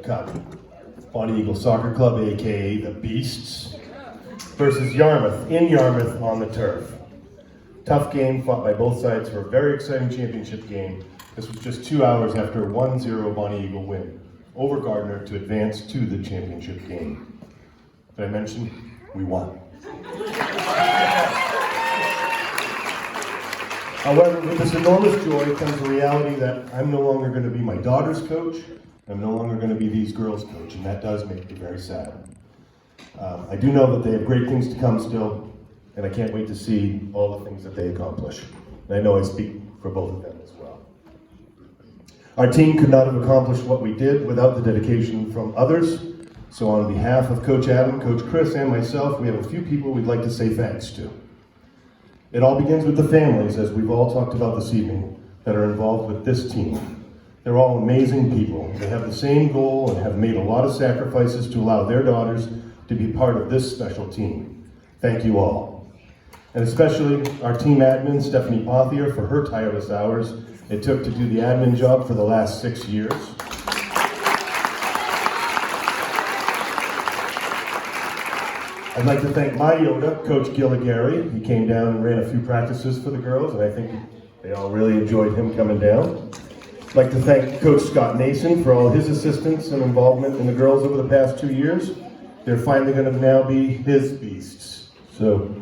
Cup. Bonnie Eagle Soccer Club, aka the Beasts, versus Yarmouth, in Yarmouth on the turf. Tough game fought by both sides for a very exciting championship game. This was just 2 hours after a 1-0 Bonnie Eagle win over Gardner to advance to the championship game. Did I mention we won? However, with this enormous joy comes the reality that I'm no longer going to be my daughter's coach. I'm no longer going to be these girls' coach, and that does make me very sad. I do know that they have great things to come still, and I can't wait to see all the things that they accomplish. And I know I speak for both of them as well. Our team could not have accomplished what we did without the dedication from others. So on behalf of Coach Adam, Coach Chris, and myself, we have a few people we'd like to say thanks to. It all begins with the families, as we've all talked about this evening, that are involved with this team. They're all amazing people. They have the same goal and have made a lot of sacrifices to allow their daughters to be part of this special team. Thank you all. And especially our team admin, Stephanie Pothier, for her tireless hours it took to do the admin job for the last 6 years. I'd like to thank my Yoda, Coach Gilligary. He came down and ran a few practices for the girls, and I think they all really enjoyed him coming down. I'd like to thank Coach Scott Nason for all his assistance and involvement in the girls over the past 2 years. They're finally going to now be his beasts. So,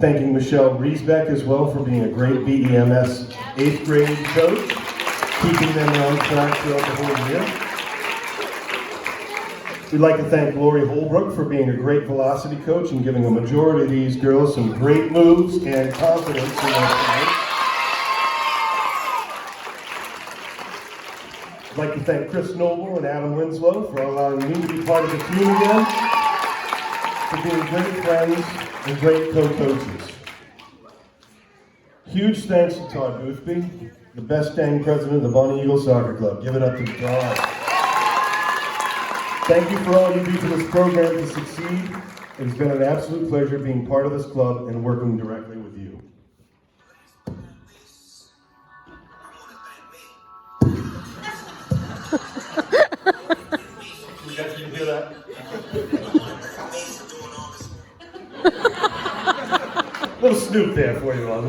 thanking Michelle Riesbeck as well for being a great BEMS 8th grade coach, keeping them on track throughout the whole year. We'd like to thank Lori Holbrook for being a great velocity coach and giving a majority of these girls some great moves and confidence in their play. I'd like to thank Chris Noble and Adam Winslow for allowing me to be part of the team again, for being great friends and great co-coaches. Huge thanks to Todd Boothby, the best dang president of the Bonnie Eagle Soccer Club. Give it up to Todd. Thank you for all you do for this program to succeed. It has been an absolute pleasure being part of this club and working directly with you. You guys can hear that? Little snoop there for you all.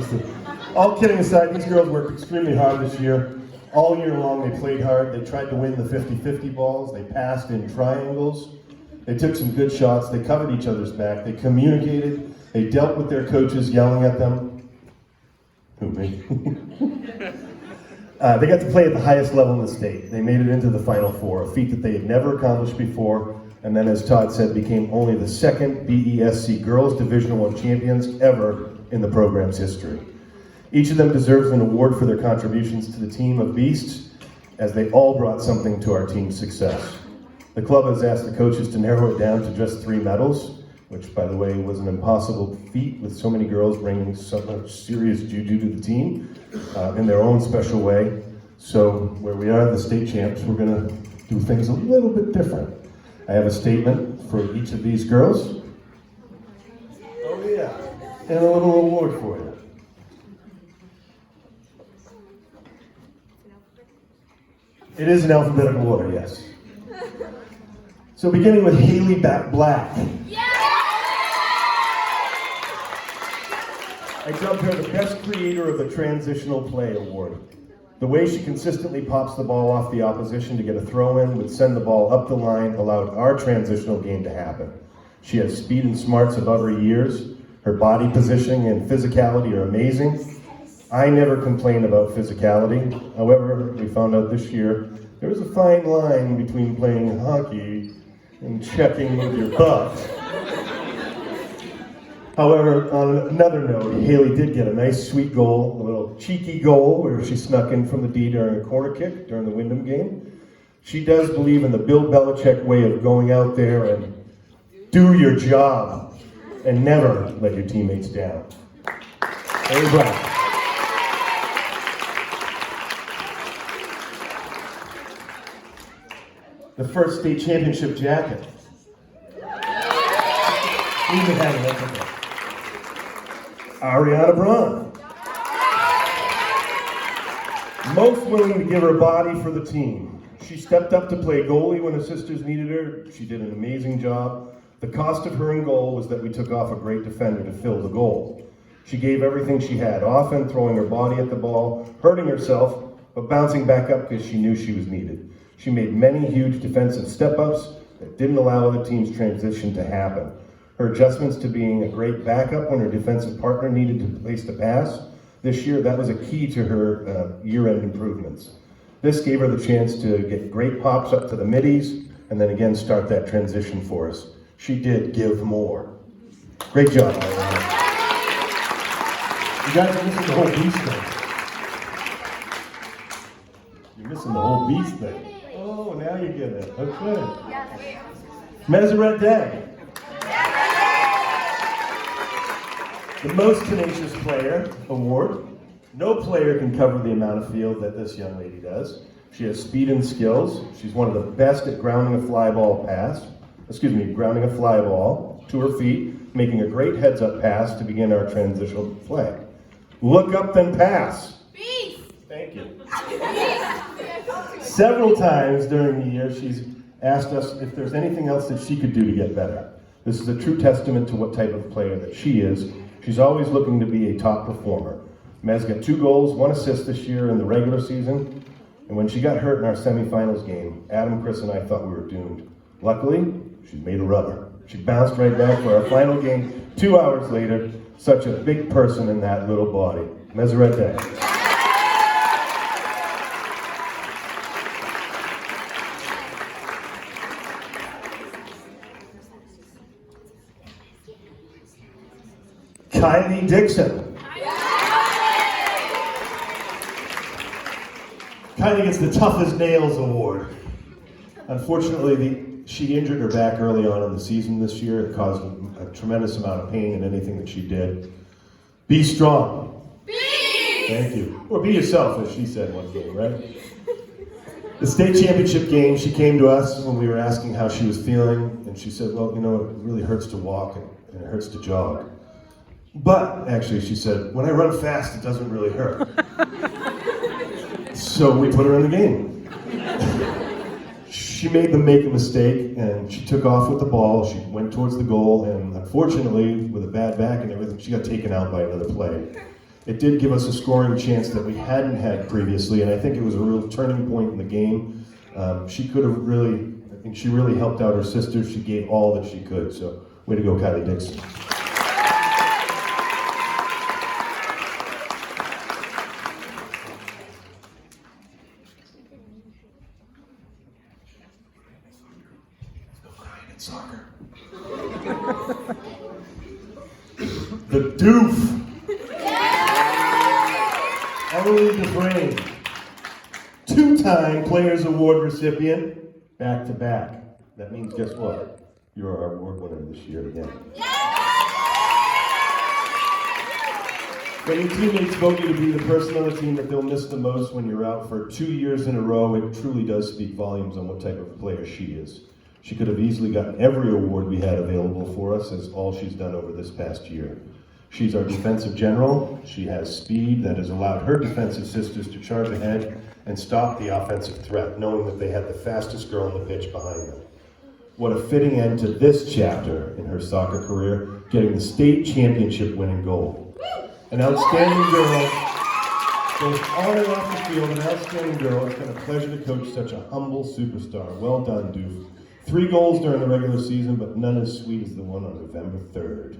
All kidding aside, these girls worked extremely hard this year. All year long they played hard. They tried to win the 50-50 balls. They passed in triangles. They took some good shots. They covered each other's back. They communicated. They dealt with their coaches yelling at them. Who, me? They got to play at the highest level in the state. They made it into the Final Four, a feat that they had never accomplished before, and then, as Todd said, became only the second BESC Girls Division I champions ever in the program's history. Each of them deserves an award for their contributions to the team of Beasts, as they all brought something to our team's success. The club has asked the coaches to narrow it down to just 3 medals, which, by the way, was an impossible feat with so many girls bringing so much serious juju to the team in their own special way. So, where we are the state champs, we're going to do things a little bit different. I have a statement for each of these girls. Oh yeah, and a little award for you. It is in alphabetical order, yes. So beginning with Haley Black. Yeah! I dubbed her the best creator of the Transitional Play Award. The way she consistently pops the ball off the opposition to get a throw-in would send the ball up the line, allowed our transitional game to happen. She has speed and smarts above her years. Her body positioning and physicality are amazing. I never complain about physicality. However, we found out this year, there is a fine line between playing hockey and checking with your butt. However, on another note, Haley did get a nice, sweet goal, a little cheeky goal where she snuck in from the D during a corner kick during the Wyndham game. She does believe in the Bill Belichick way of going out there and do your job and never let your teammates down. Very well. The first state championship jacket. Even had it up there. Ariana Braun. Most willing to give her body for the team. She stepped up to play goalie when her sisters needed her. She did an amazing job. The cost of her in goal was that we took off a great defender to fill the goal. She gave everything she had, often throwing her body at the ball, hurting herself, but bouncing back up because she knew she was needed. She made many huge defensive step-ups that didn't allow other teams' transition to happen. Her adjustments to being a great backup when her defensive partner needed to place the pass. This year, that was a key to her year-end improvements. This gave her the chance to get great pops up to the middies, and then again start that transition for us. She did give more. Great job. You guys are missing the whole beast thing. You're missing the whole beast thing. Oh, now you get it. Okay. Meseret Day. The Most Tenacious Player Award. No player can cover the amount of field that this young lady does. She has speed and skills. She's one of the best at grounding a fly ball to her feet, making a great heads-up pass to begin our transitional play. Look up, then pass. Beast. Thank you. Several times during the year, she's asked us if there's anything else that she could do to get better. This is a true testament to what type of player that she is. She's always looking to be a top performer. Mez got 2 goals, 1 assist this year in the regular season. And when she got hurt in our semifinals game, Adam, Chris, and I thought we were doomed. Luckily, she's made of rubber. She bounced right back for our final game 2 hours later. Such a big person in that little body. Meseret Day. Kylie Dixon. Kylie gets the Toughest Nails Award. Unfortunately, she injured her back early on in the season this year. It caused a tremendous amount of pain in anything that she did. Be strong. Thank you. Or be yourself, as she said one game, right? The state championship game, she came to us when we were asking how she was feeling, and she said, well, you know, it really hurts to walk and it hurts to jog. But, actually, she said, when I run fast, it doesn't really hurt. So we put her in the game. She made them make a mistake, and she took off with the ball. She went towards the goal, and unfortunately, with a bad back and everything, she got taken out by another play. It did give us a scoring chance that we hadn't had previously, and I think it was a real turning point in the game. She could have really, I think she really helped out her sister. She gave all that she could, so way to go, Kylie Dixon. Soccer. The Doof. Emily Dufresne. 2-time Players Award recipient, back to back. That means, guess what? You're our award winner this year again. When your teammates vote you to be the person on the team that they'll miss the most when you're out for 2 years in a row, it truly does speak volumes on what type of player she is. She could have easily gotten every award we had available for us, as all she's done over this past year. She's our defensive general. She has speed that has allowed her defensive sisters to charge ahead and stop the offensive threat, knowing that they had the fastest girl on the pitch behind them. What a fitting end to this chapter in her soccer career, getting the state championship winning goal. An outstanding girl, both on and off the field, an outstanding girl. It's been a pleasure to coach such a humble superstar. Well done, Doof. 3 goals during the regular season, but none as sweet as the one on November 3rd.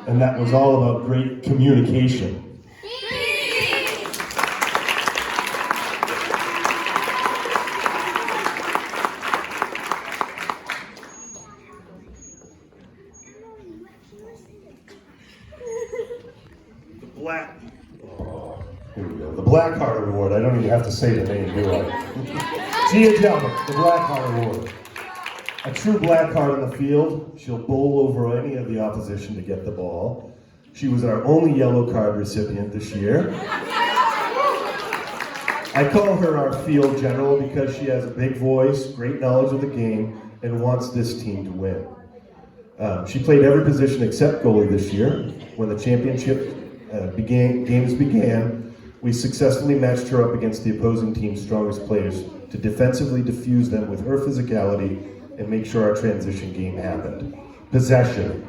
And that was all about great communication. The Black Heart Award. I don't even have to say the name, do I? Gia Delmick, the Black Heart Award. A true black heart on the field. She'll bowl over any of the opposition to get the ball. She was our only yellow card recipient this year. I call her our field general because she has a big voice, great knowledge of the game, and wants this team to win. She played every position except goalie this year. When the championship games began, we successfully matched her up against the opposing team's strongest players to defensively diffuse them with her physicality and make sure our transition game happened. Possession.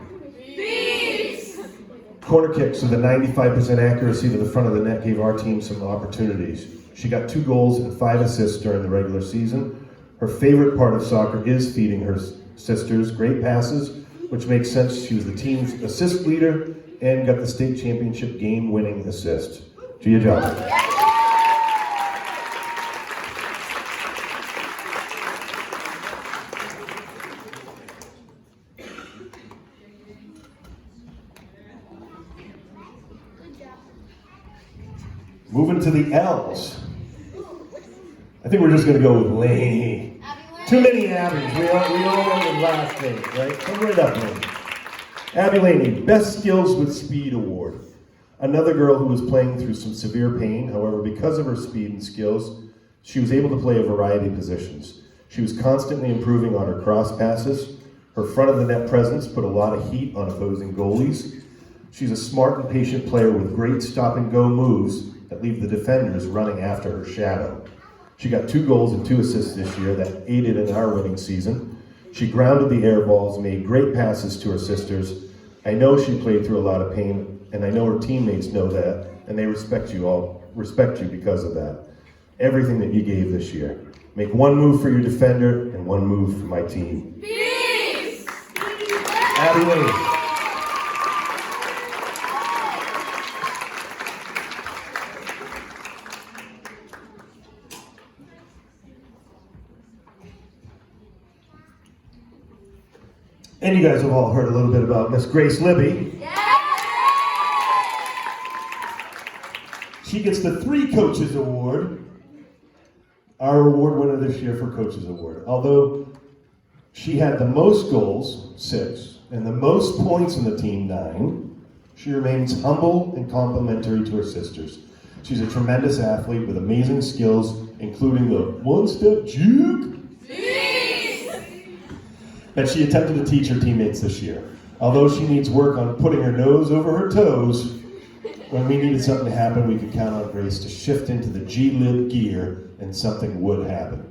Corner kicks with a 95% accuracy to the front of the net gave our team some opportunities. She got 2 goals and 5 assists during the regular season. Her favorite part of soccer is feeding her sisters great passes, which makes sense. She was the team's assist leader and got the state championship game-winning assist. Gia Johnson. Moving to the L's. I think we're just going to go with Laney. Too many Abby's. We all know the last name, right? Come right up, Laney. Abby Laney, Best Skills with Speed Award. Another girl who was playing through some severe pain. However, because of her speed and skills, she was able to play a variety of positions. She was constantly improving on her cross passes. Her front of the net presence put a lot of heat on opposing goalies. She's a smart and patient player with great stop and go moves that leave the defenders running after her shadow. She got 2 goals and 2 assists this year that aided in our winning season. She grounded the air balls, made great passes to her sisters. I know she played through a lot of pain, and I know her teammates know that, and they respect you because of that. Everything that you gave this year. Make 1 move for your defender and 1 move for my team. Peace! Abby Laney. And you guys have all heard a little bit about Miss Grace Libby. Yeah. She gets the 3 Coaches Award, our award winner this year for Coaches Award. Although she had the most goals, 6, and the most points in the team, 9, she remains humble and complimentary to her sisters. She's a tremendous athlete with amazing skills, including the one-step juke that she attempted to teach her teammates this year. Although she needs work on putting her nose over her toes, when we needed something to happen, we could count on Grace to shift into the G-Lib gear and something would happen.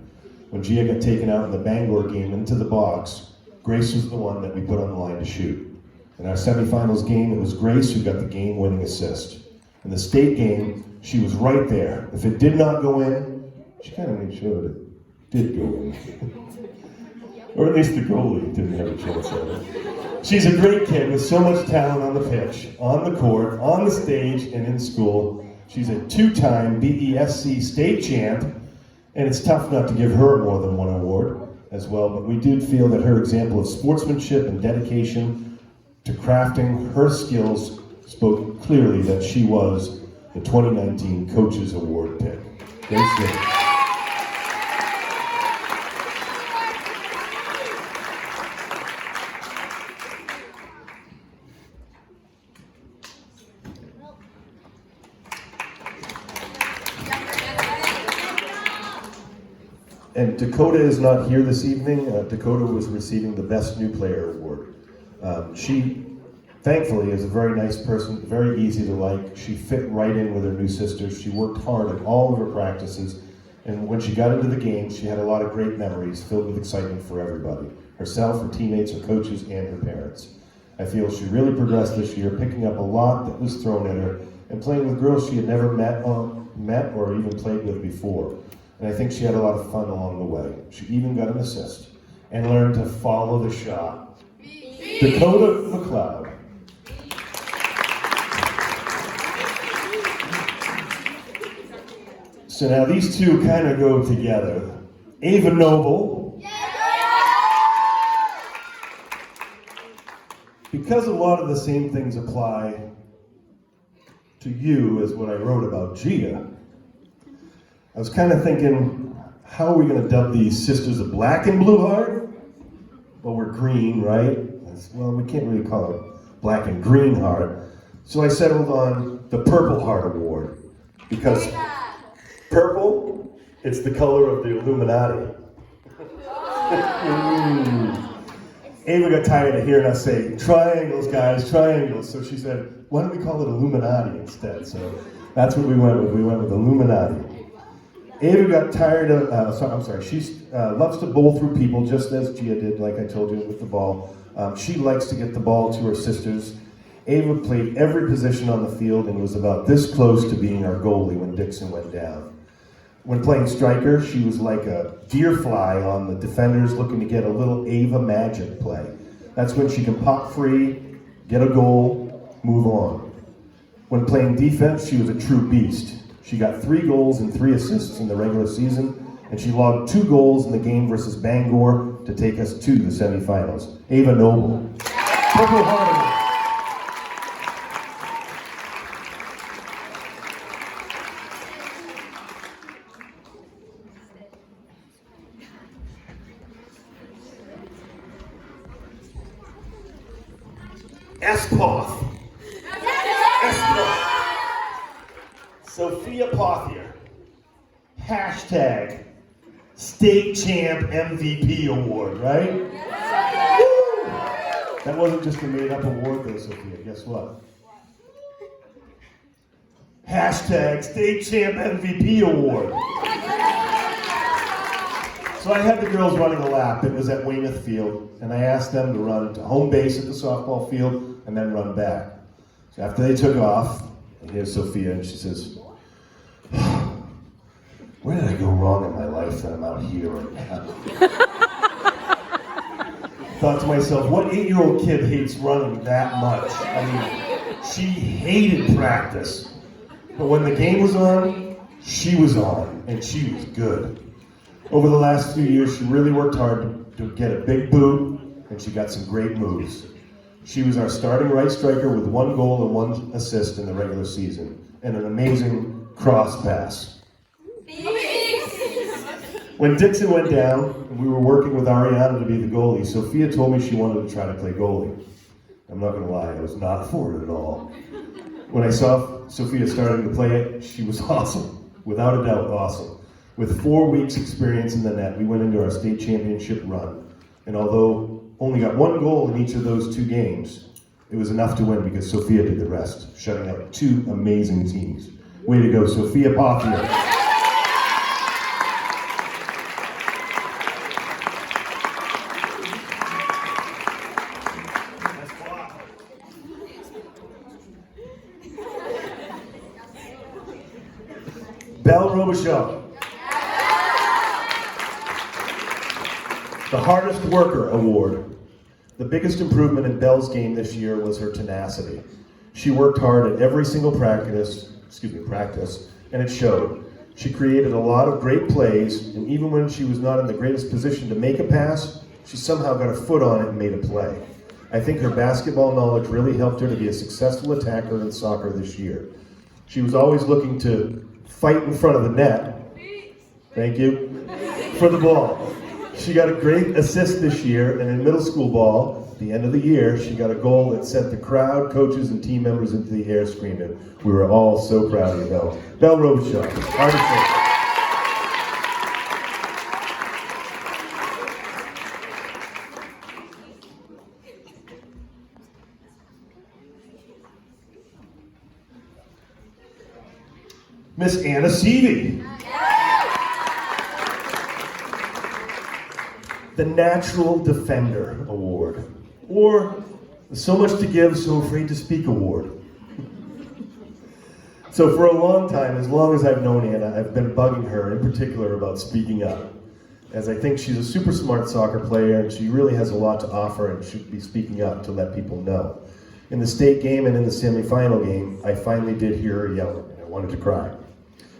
When Gia got taken out in the Bangor game into the box, Grace was the one that we put on the line to shoot. In our semifinals game, it was Grace who got the game-winning assist. In the state game, she was right there. If it did not go in, she kind of made sure that it did go in. Or at least the goalie didn't have a chance at it. She's a great kid with so much talent on the pitch, on the court, on the stage, and in school. She's a 2-time BESC state champ, and it's tough not to give her more than 1 award as well, but we did feel that her example of sportsmanship and dedication to crafting her skills spoke clearly that she was the 2019 Coaches Award pick. Grace Libby. And Dakota is not here this evening. Dakota was receiving the Best New Player Award. She, thankfully, is a very nice person, very easy to like. She fit right in with her new sisters. She worked hard at all of her practices. And when she got into the game, she had a lot of great memories filled with excitement for everybody. Herself, her teammates, her coaches, and her parents. I feel she really progressed this year, picking up a lot that was thrown at her and playing with girls she had never met or even played with before. And I think she had a lot of fun along the way. She even got an assist and learned to follow the shot. Dakota McLeod. So now these two kind of go together. Ava Noble. Because a lot of the same things apply to you as what I wrote about Gia, I was kind of thinking, how are we going to dub these sisters of Black and Blue Heart? Well, we're green, right? Well, we can't really call it Black and Green Heart. So I settled on the Purple Heart Award. Because purple, it's the color of the Illuminati. Ava got tired of hearing us say, triangles, guys, triangles. So she said, why don't we call it Illuminati instead? So that's what we went with. We went with Illuminati. Ava got tired of, she loves to bowl through people just as Gia did, like I told you, with the ball. She likes to get the ball to her sisters. Ava played every position on the field and was about this close to being our goalie when Dixon went down. When playing striker, she was like a deer fly on the defenders looking to get a little Ava magic play. That's when she can pop free, get a goal, move on. When playing defense, she was a true beast. She got 3 goals and 3 assists in the regular season, and she logged 2 goals in the game versus Bangor to take us to the semifinals. Ava Noble. Purple Heart. Espoth. Espoth. Sophia Pothier. Hashtag State Champ MVP Award, right? Woo! That wasn't just a made-up award though, Sophia. Guess what? Hashtag State Champ MVP Award. So I had the girls running a lap. It was at Weymouth Field, and I asked them to run to home base at the softball field and then run back. So after they took off, and here's Sophia, and she says, "Where did I go wrong in my life that I'm out here right now?" Thought to myself, what 8-year-old kid hates running that much? I mean, she hated practice. But when the game was on, she was on, and she was good. Over the last few years, she really worked hard to get a big boot, and she got some great moves. She was our starting right striker with 1 goal and 1 assist in the regular season, and an amazing cross pass. When Dixon went down, and we were working with Ariana to be the goalie, Sophia told me she wanted to try to play goalie. I'm not gonna lie, I was not for it at all. When I saw Sophia starting to play it, she was awesome, without a doubt awesome. With 4 weeks experience in the net, we went into our state championship run. And although only got 1 goal in each of those 2 games, it was enough to win because Sophia did the rest, shutting out 2 amazing teams. Way to go, Sophia Pothier. Belle Robichaud. The Hardest Worker Award. The biggest improvement in Belle's game this year was her tenacity. She worked hard at every single practice, and it showed. She created a lot of great plays, and even when she was not in the greatest position to make a pass, she somehow got a foot on it and made a play. I think her basketball knowledge really helped her to be a successful attacker in soccer this year. She was always looking to fight in front of the net, thank you, for the ball. She got a great assist this year, and in middle school ball, at the end of the year, she got a goal that sent the crowd, coaches, and team members into the air screaming. We were all so proud of you, Belle. Belle Robichaud. Miss Anna Seavey. The Natural Defender Award, or So Much to Give, So Afraid to Speak Award. So for a long time, as long as I've known Anna, I've been bugging her in particular about speaking up, as I think she's a super smart soccer player and she really has a lot to offer and should be speaking up to let people know. In the state game and in the semifinal game, I finally did hear her yelling, and I wanted to cry.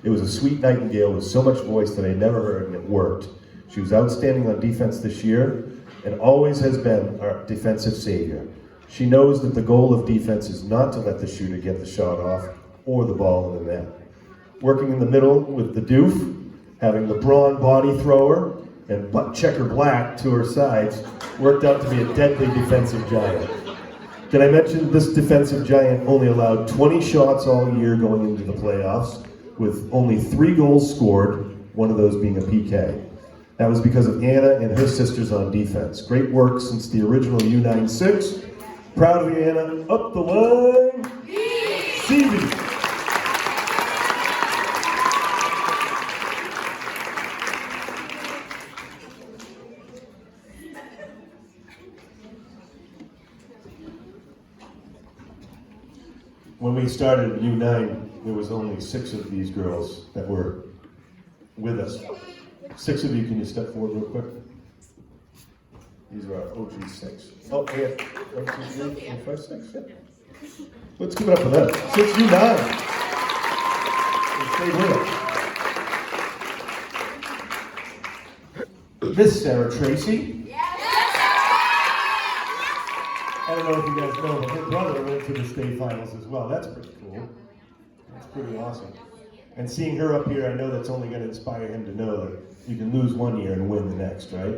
It was a sweet nightingale with so much voice that I never heard, and it worked. She was outstanding on defense this year and always has been our defensive savior. She knows that the goal of defense is not to let the shooter get the shot off or the ball in the net. Working in the middle with the doof, having the brawn body thrower and butt checker black to her sides worked out to be a deadly defensive giant. Did I mention this defensive giant only allowed 20 shots all year going into the playoffs with only 3 goals scored, one of those being a PK. That was because of Anna and her sisters on defense. Great work since the original U96. Proud of you, Anna. Up the line, Seavey. when we started U9, there was only 6 of these girls that were with us. 6 of you, can you step forward real quick? These are our OG 6. Oh, yeah. 1, 2, 3, 4, 5, 6. Yeah. Let's give it up for them. 6 U9. They stayed with us. Miss Sarah Tracy. I don't know if you guys know, but her brother went to the state finals as well. That's pretty cool. That's pretty awesome. And seeing her up here, I know that's only going to inspire him to know that you can lose one year and win the next, right?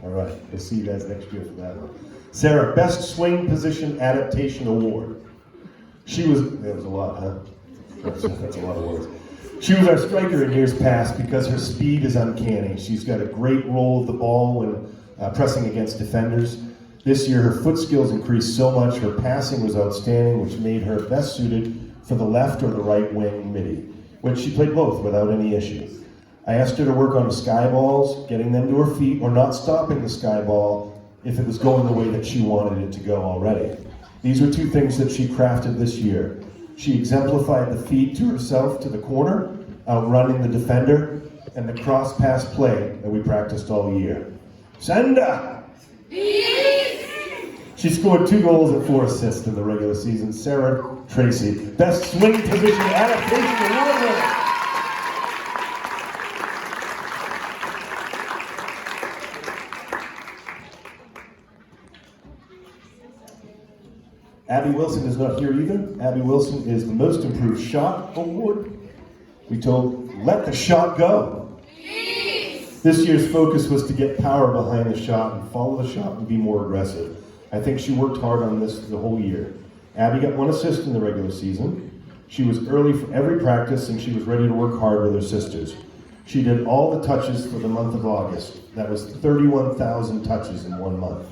All right, we'll see you guys next year for that one. Sarah, Best Swing Position Adaptation Award. That was a lot, huh? That's a lot of words. She was our striker in years past because her speed is uncanny. She's got a great roll of the ball when pressing against defenders. This year, her foot skills increased so much, her passing was outstanding, which made her best suited for the left or the right wing midi, which she played both without any issue. I asked her to work on the sky balls, getting them to her feet, or not stopping the sky ball if it was going the way that she wanted it to go already. These were 2 things that she crafted this year. She exemplified the feed to herself to the corner, outrunning the defender, and the cross pass play that we practiced all year. Senda! She scored 2 goals and 4 assists in the regular season. Sarah Tracy, Best Swing Position Adaptation Award winner. Abby Wilson is not here either. Abby Wilson is the Most Improved Shot Award. We told, let the shot go. This year's focus was to get power behind the shot and follow the shot and be more aggressive. I think she worked hard on this the whole year. Abby got 1 assist in the regular season. She was early for every practice and she was ready to work hard with her sisters. She did all the touches for the month of August. That was 31,000 touches in 1 month.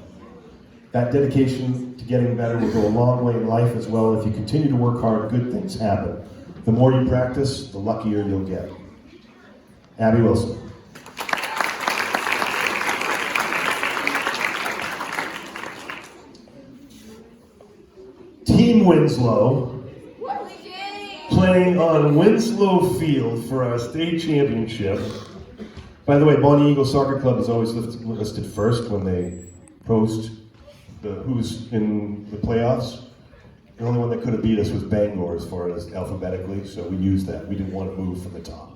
That dedication to getting better will go a long way in life as well. If you continue to work hard, good things happen. The more you practice, the luckier you'll get. Abby Wilson. Team Winslow, playing on Winslow Field for our state championship. By the way, Bonnie Eagle Soccer Club is always listed first when they post who's in the playoffs. The only one that could have beat us was Bangor as far as alphabetically, so we used that. We didn't want to move from the top.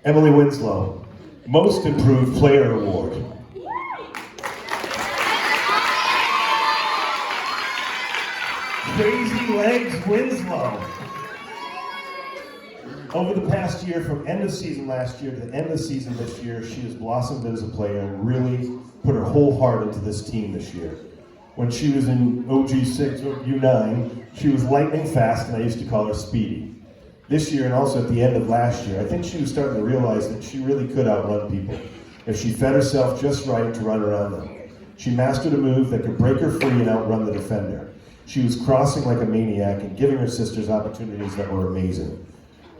Emily Winslow, Most Improved Player Award. Crazy Legs Winslow. Over the past year, from end of season last year to end of season this year, she has blossomed as a player and really put her whole heart into this team this year. When she was in OG6 or U9, she was lightning fast and I used to call her Speedy. This year and also at the end of last year, I think she was starting to realize that she really could outrun people if she fed herself just right to run around them. She mastered a move that could break her free and outrun the defender. She was crossing like a maniac and giving her sisters opportunities that were amazing.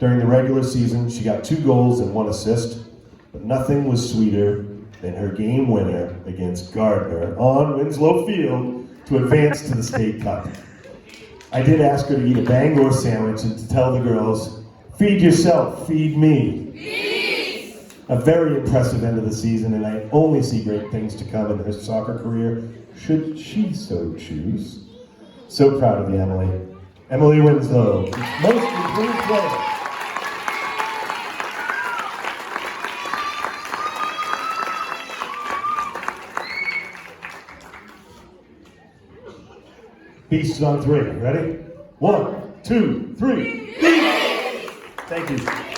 During the regular season, she got 2 goals and 1 assist, but nothing was sweeter than her game winner against Gardner on Winslow Field to advance to the state cup. I did ask her to eat a Bangor sandwich and to tell the girls, feed yourself, feed me. Peace. A very impressive end of the season, and I only see great things to come in her soccer career, should she so choose. So proud of you, Emily. Emily Winslow, Most Improved Player. Beasts on 3. Ready? 1, 2, 3. Beast! Thank you.